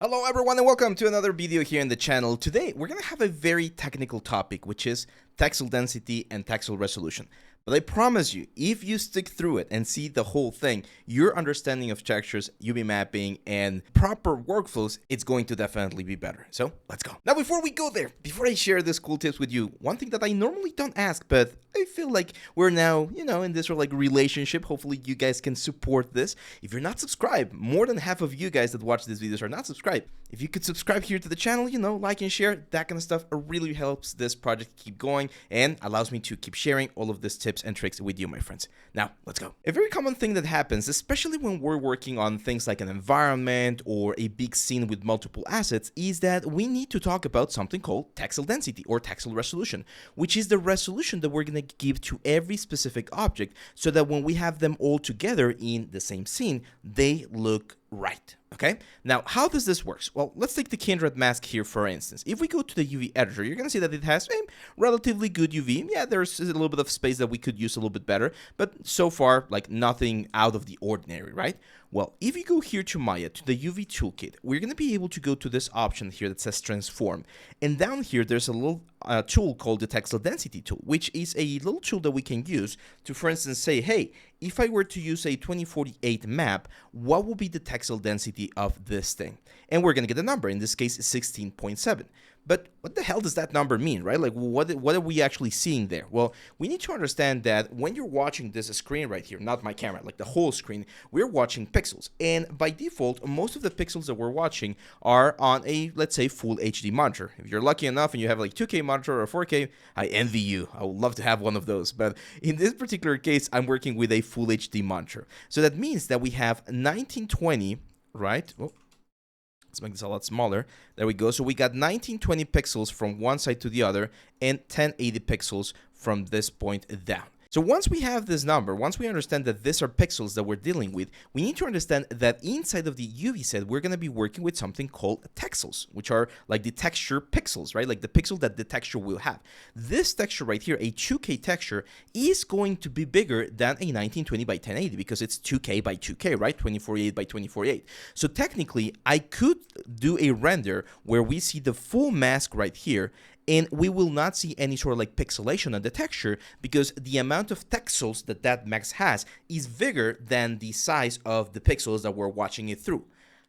Hello everyone and welcome to another video here in the channel. Today we're going to have a very technical topic, which is texel density and texel resolution. But I promise you, if you stick through it and see the whole thing, your understanding of textures, UV mapping, and proper workflows, it's going to definitely be better. So let's go. Now before we go there, before I share these cool tips with you, one thing that I normally don't ask, but I feel like we're now, in this sort of like relationship. Hopefully you guys can support this. If you're not subscribed, more than half of you guys that watch these videos are not subscribed. If you could subscribe here to the channel, like and share, that kind of stuff really helps this project keep going and allows me to keep sharing all of these tips and tricks with you, my friends. Now, let's go. A very common thing that happens, especially when we're working on things like an environment or a big scene with multiple assets, is that we need to talk about something called texel density or texel resolution, which is the resolution that we're going to give to every specific object so that when we have them all together in the same scene, they look right. Okay, now how does this work? Well, let's take the Kindred mask here for instance. If we go to the UV editor, you're gonna see that it has a relatively good UV. Yeah, there's a little bit of space that we could use a little bit better, but so far, like nothing out of the ordinary, right? Well, if you go here to Maya, to the UV toolkit, we're going to be able to go to this option here that says transform. And down here, there's a little tool called the texel density tool, which is a little tool that we can use to, for instance, say, hey, if I were to use a 2048 map, what will be the texel density of this thing? And we're going to get a number, in this case, 16.7. But what the hell does that number mean, right? Like, what are we actually seeing there? Well, we need to understand that when you're watching this screen right here, not my camera, like the whole screen, we're watching pixels. And by default, most of the pixels that we're watching are on a, let's say, full HD monitor. If you're lucky enough and you have like 2K monitor or 4K, I envy you. I would love to have one of those. But in this particular case, I'm working with a full HD monitor. So that means that we have 1920, right? Oh. Let's make this a lot smaller. There we go. So we got 1920 pixels from one side to the other and 1080 pixels from this point down. So once we have this number, once we understand that these are pixels that we're dealing with, we need to understand that inside of the UV set, we're going to be working with something called texels, which are like the texture pixels, right? Like the pixel that the texture will have. This texture right here, a 2K texture, is going to be bigger than a 1920 by 1080 because it's 2K by 2K, right? 2048 by 2048. So technically, I could do a render where we see the full mask right here, and we will not see any sort of like pixelation on the texture because the amount of texels that that mask has is bigger than the size of the pixels that we're watching it through.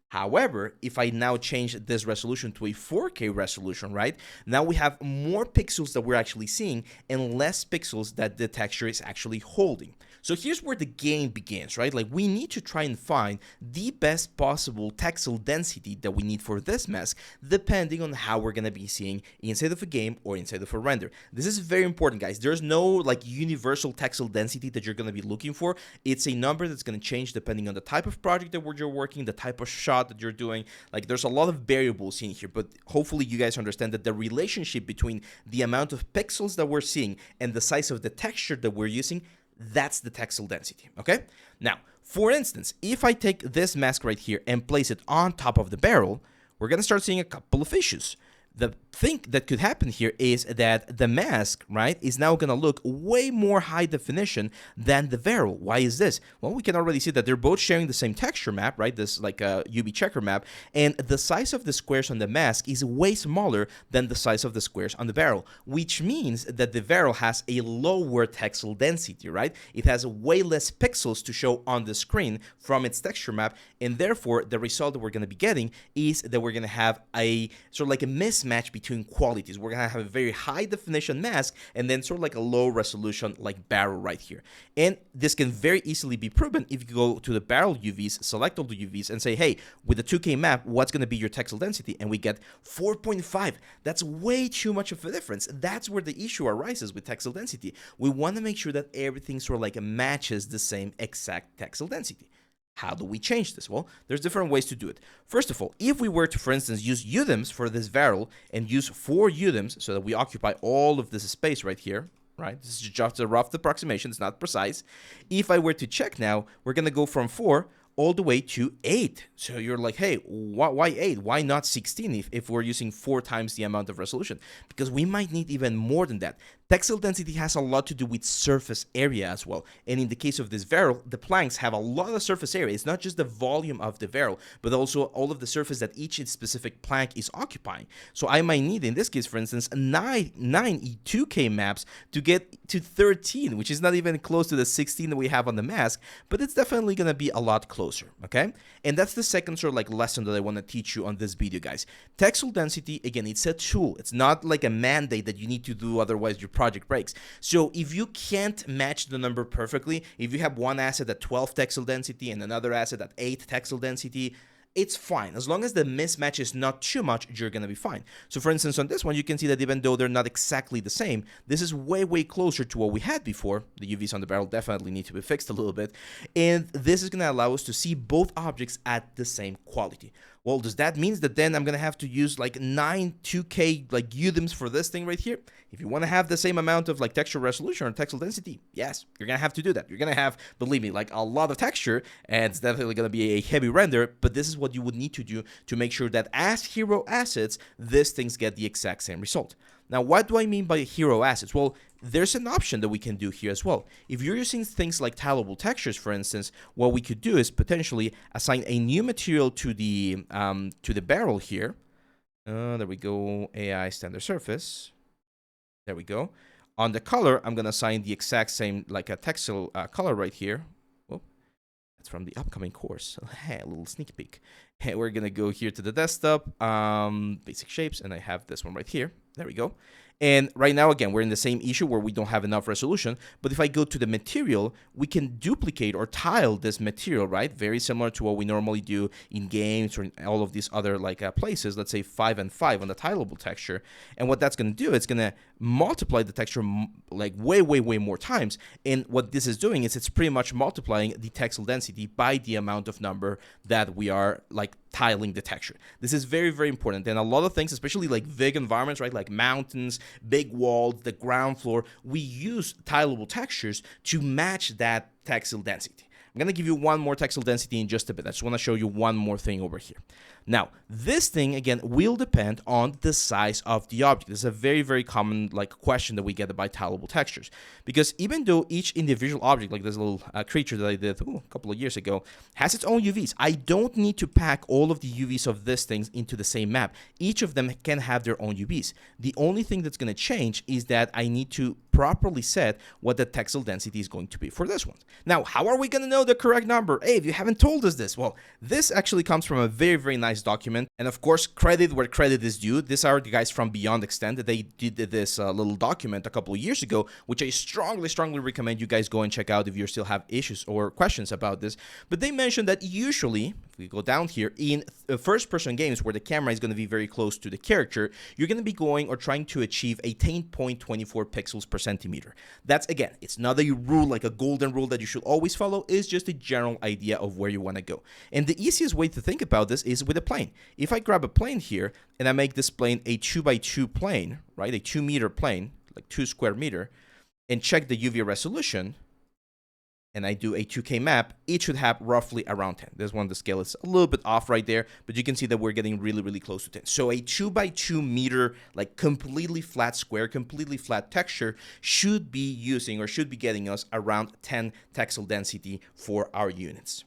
However, if I now change this resolution to a 4K resolution, right, now we have more pixels that we're actually seeing and less pixels that the texture is actually holding. So here's where the game begins, right? Like we need to try and find the best possible texel density that we need for this mask, depending on how we're going to be seeing inside of a game or inside of a render. This is very important, guys. There's no like universal texel density that you're going to be looking for. It's a number that's going to change depending on the type of project that you're working, the type of shot that you're doing. Like there's a lot of variables in here, but hopefully you guys understand that the relationship between the amount of pixels that we're seeing and the size of the texture that we're using, that's the texel density, okay? Now, for instance, if I take this mask right here and place it on top of the barrel, we're going to start seeing a couple of issues. The thing that could happen here is that the mask, right, is now going to look way more high definition than the barrel. Why is this? Well, we can already see that they're both sharing the same texture map, right? This like a UV checker map, and the size of the squares on the mask is way smaller than the size of the squares on the barrel, which means that the barrel has a lower texel density, right? It has way less pixels to show on the screen from its texture map, and therefore the result that we're going to be getting is that we're going to have a sort of like a mismatch between qualities. We're going to have a very high definition mask and then sort of like a low resolution like barrel right here. And this can very easily be proven if you go to the barrel UVs, select all the UVs and say, hey, with the 2K map, what's going to be your texel density? And we get 4.5. That's way too much of a difference. That's where the issue arises with texel density. We want to make sure that everything sort of like matches the same exact texel density. How do we change this? Well, there's different ways to do it. First of all, if we were to, for instance, use UDIMs for this barrel and use 4 UDIMs so that we occupy all of this space right here, right? This is just a rough approximation. It's not precise. If I were to check now, we're going to go from 4 all the way to 8. So you're like, hey, why 8? Why not 16 if we're using 4 times the amount of resolution? Because we might need even more than that. Texel density has a lot to do with surface area as well. And in the case of this barrel, the planks have a lot of surface area. It's not just the volume of the barrel, but also all of the surface that each specific plank is occupying. So I might need, in this case, for instance, 9 E2K maps to get to 13, which is not even close to the 16 that we have on the mask, but it's definitely going to be a lot closer, okay? And that's the second sort of like lesson that I want to teach you on this video, guys. Texel density, again, it's a tool. It's not like a mandate that you need to do, otherwise your project breaks. So if you can't match the number perfectly, if you have one asset at 12 texel density and another asset at 8 texel density, it's fine. As long as the mismatch is not too much, you're going to be fine. So for instance, on this one, you can see that even though they're not exactly the same, this is way, way closer to what we had before. The UVs on the barrel definitely need to be fixed a little bit. And this is going to allow us to see both objects at the same quality. Well, does that mean that then I'm going to have to use like 9 2K like UDIMs for this thing right here? If you want to have the same amount of like texture resolution or texel density, yes, you're going to have to do that. You're going to have, believe me, like a lot of texture, and it's definitely going to be a heavy render, but this is what you would need to do to make sure that as hero assets, these things get the exact same result. Now, what do I mean by hero assets? Well, there's an option that we can do here as well. If you're using things like tileable textures, for instance, what we could do is potentially assign a new material to the barrel here. There we go, AI standard surface. There we go. On the color, I'm going to assign the exact same, like a texel color right here. Oh, that's from the upcoming course. Hey, a little sneak peek. Hey, we're going to go here to the desktop, basic shapes, and I have this one right here. There we go. And right now, again, we're in the same issue where we don't have enough resolution. But if I go to the material, we can duplicate or tile this material, right? Very similar to what we normally do in games or in all of these other like places. Let's say 5 and 5 on the tileable texture. And what that's going to do, it's going to multiply the texture like way, way, way more times. And what this is doing is it's pretty much multiplying the texel density by the amount of number that we are like tiling the texture. This is very, very important. And a lot of things, especially like big environments, right? Like mountains, big walls, the ground floor, we use tileable textures to match that texel density. I'm going to give you one more texel density in just a bit. I just want to show you one more thing over here. Now, this thing, again, will depend on the size of the object. This is a very, very common like question that we get about tileable textures. Because even though each individual object, like this little creature that I did a couple of years ago, has its own UVs, I don't need to pack all of the UVs of these things into the same map. Each of them can have their own UVs. The only thing that's going to change is that I need to properly set what the texel density is going to be for this one. Now, how are we going to know the correct number? Hey, if you haven't told us this, well, this actually comes from a very, very nice document. And of course, credit where credit is due. These are the guys from Beyond Extend. They did this little document a couple of years ago, which I strongly recommend you guys go and check out if you still have issues or questions about this. But they mentioned that usually, if we go down here, in first-person games where the camera is going to be very close to the character, you're going to be going or trying to achieve a 10.24 pixels per centimeter. That's, again, it's not a rule, like a golden rule that you should always follow. It's just a general idea of where you want to go. And the easiest way to think about this is with a plane. If I grab a plane here and I make this plane a 2x2 plane, right, a 2-meter plane, like 2 square meter, and check the UV resolution, and I do a 2K map, it should have roughly around 10. This one, the scale is a little bit off right there, but you can see that we're getting really, really close to 10. So a 2x2 meter, like completely flat square, completely flat texture should be using or should be getting us around 10 texel density for our units.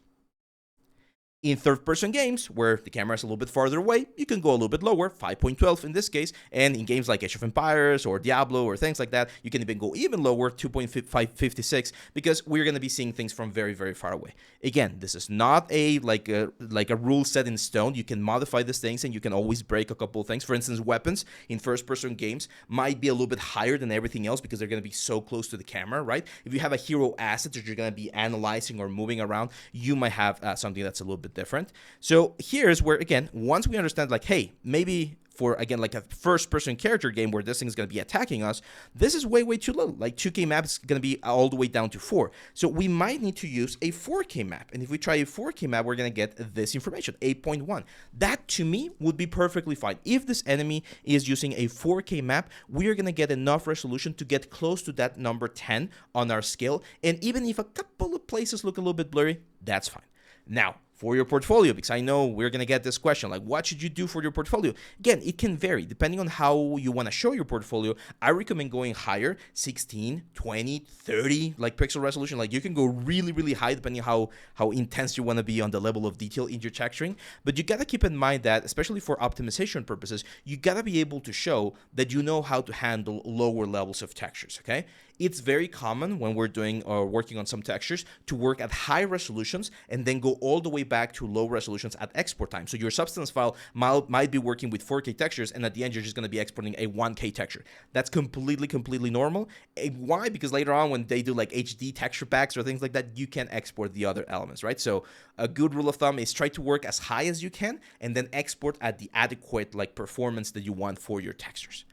In third-person games, where the camera is a little bit farther away, you can go a little bit lower, 5.12 in this case, and in games like Age of Empires or Diablo or things like that, you can even go even lower, 2.556, because we're going to be seeing things from very, very far away. Again, this is not a like a rule set in stone. You can modify these things, and you can always break a couple of things. For instance, weapons in first-person games might be a little bit higher than everything else because they're going to be so close to the camera, right? If you have a hero asset that you're going to be analyzing or moving around, you might have something that's a little bit different. So here's where, again, once we understand, like, hey, maybe for, again, like a first-person character game where this thing is going to be attacking us, this is way, way too little. Like 2K map is going to be all the way down to 4. So we might need to use a 4K map. And if we try a 4K map, we're going to get this information, 8.1. That, to me, would be perfectly fine. If this enemy is using a 4K map, we are going to get enough resolution to get close to that number 10 on our scale. And even if a couple of places look a little bit blurry, that's fine. Now, for your portfolio, because I know we're going to get this question, like what should you do for your portfolio? Again, it can vary depending on how you want to show your portfolio. I recommend going higher, 16, 20, 30 like pixel resolution. Like you can go really, really high depending on how intense you want to be on the level of detail in your texturing. But you got to keep in mind that, especially for optimization purposes, you got to be able to show that you know how to handle lower levels of textures, okay? It's very common when we're doing or working on some textures to work at high resolutions and then go all the way back to low resolutions at export time. So your substance file might be working with 4K textures, and at the end you're just going to be exporting a 1K texture. That's completely normal. Why? Because later on when they do like HD texture packs or things like that, you can export the other elements, right? So a good rule of thumb is try to work as high as you can and then export at the adequate like performance that you want for your textures.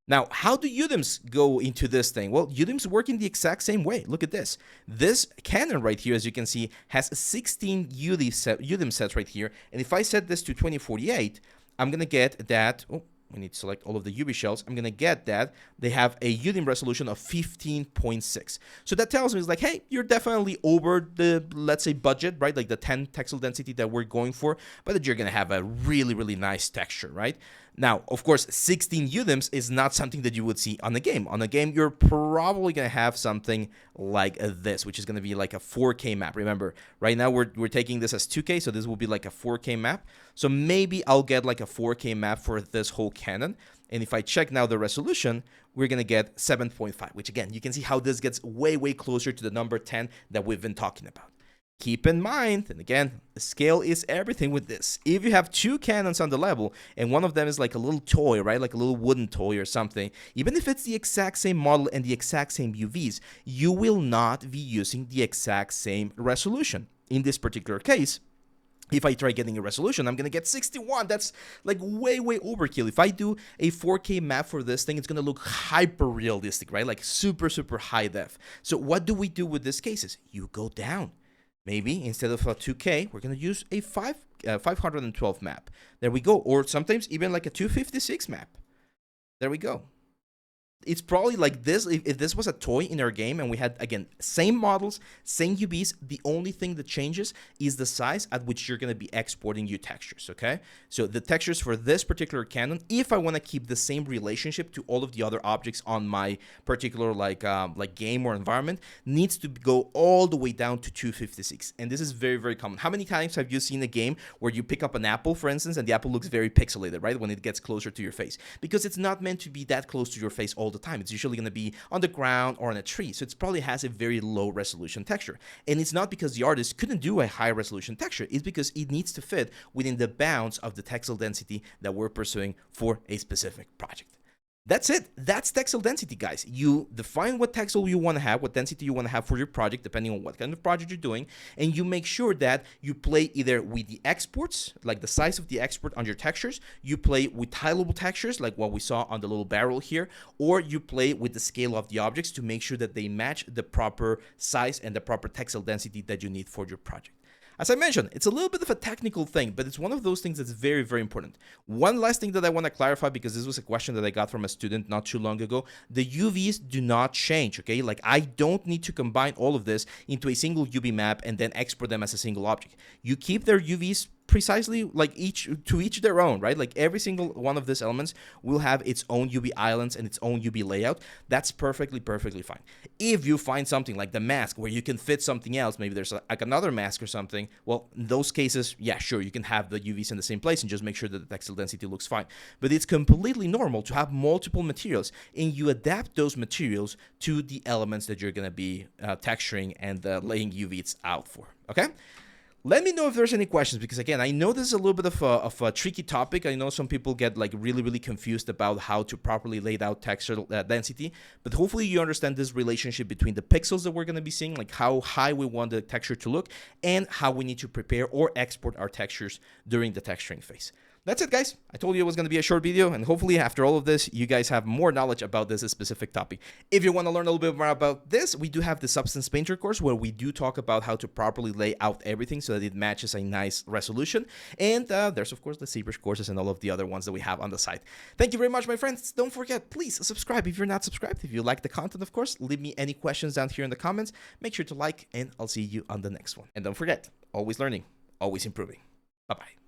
Now, how do UDIMs go into this thing? Well, UDIMs work in the exact same way. Look at this. This cannon right here, as you can see, has 16 UDIM sets right here. And if I set this to 2048, I'm going to get that... Oh, we need to select all of the UV shells. I'm going to get that they have a UDIM resolution of 15.6. So that tells me it's like, hey, you're definitely over the, let's say, budget, right? Like the 10 texel density that we're going for, but that you're going to have a really nice texture, right? Now, of course, 16 UDIMs is not something that you would see on the game. On the game, you're probably going to have something like this, which is going to be like a 4K map. Remember, right now we're taking this as 2K, so this will be like a 4K map. So maybe I'll get like a 4K map for this whole cannon. And if I check now the resolution, we're going to get 7.5, which again, you can see how this gets way closer to the number 10 that we've been talking about. Keep in mind, and again, scale is everything with this. If you have two cannons on the level, and one of them is like a little toy, right? Like a little wooden toy or something, even if it's the exact same model and the exact same UVs, you will not be using the exact same resolution. In this particular case, if I try getting a resolution, I'm going to get 61. That's like way overkill. If I do a 4K map for this thing, it's going to look hyper realistic, right? Like super high def. So what do we do with these cases? You go down. Maybe instead of a 2K, we're going to use a 512 map. There we go. Or sometimes even like a 256 map. There we go. It's probably like this. If this was a toy in our game and we had, again, same models, same UVs, the only thing that changes is the size at which you're going to be exporting your textures, okay? So the textures for this particular cannon, if I want to keep the same relationship to all of the other objects on my particular like game or environment, needs to go all the way down to 256. And this is very common. How many times have you seen a game where you pick up an apple, for instance, and the apple looks very pixelated, right? When it gets closer to your face. Because it's not meant to be that close to your face all the time. It's usually going to be on the ground or on a tree, so it probably has a very low resolution texture. And it's not because the artist couldn't do a high resolution texture, it's because it needs to fit within the bounds of the texel density that we're pursuing for a specific project. That's it. That's texel density, guys. You define what texel you want to have, what density you want to have for your project, depending on what kind of project you're doing, and you make sure that you play either with the exports, like the size of the export on your textures, you play with tileable textures, like what we saw on the little barrel here, or you play with the scale of the objects to make sure that they match the proper size and the proper texel density that you need for your project. As I mentioned, it's a little bit of a technical thing, but it's one of those things that's very important. One last thing that I want to clarify, because this was a question that I got from a student not too long ago. The UVs do not change, okay? Like, I don't need to combine all of this into a single UV map and then export them as a single object. You keep their UVs precisely like each their own, right? Like every single one of these elements will have its own UV islands and its own UV layout. That's perfectly fine. If you find something like the mask where you can fit something else, maybe there's like another mask or something, well, in those cases, yeah, sure, you can have the UVs in the same place and just make sure that the textile density looks fine. But it's completely normal to have multiple materials, and you adapt those materials to the elements that you're going to be texturing and laying UVs out for, okay? Let me know if there's any questions, because again, I know this is a little bit of a tricky topic. I know some people get like really confused about how to properly lay out texture density, but hopefully you understand this relationship between the pixels that we're going to be seeing, like how high we want the texture to look, and how we need to prepare or export our textures during the texturing phase. That's it, guys. I told you it was going to be a short video, and hopefully after all of this, you guys have more knowledge about this specific topic. If you want to learn a little bit more about this, we do have the Substance Painter course where we do talk about how to properly lay out everything so that it matches a nice resolution. And there's, of course, the ZBrush courses and all of the other ones that we have on the site. Thank you very much, my friends. Don't forget, please subscribe if you're not subscribed. If you like the content, of course, leave me any questions down here in the comments. Make sure to like, and I'll see you on the next one. And don't forget, always learning, always improving. Bye-bye.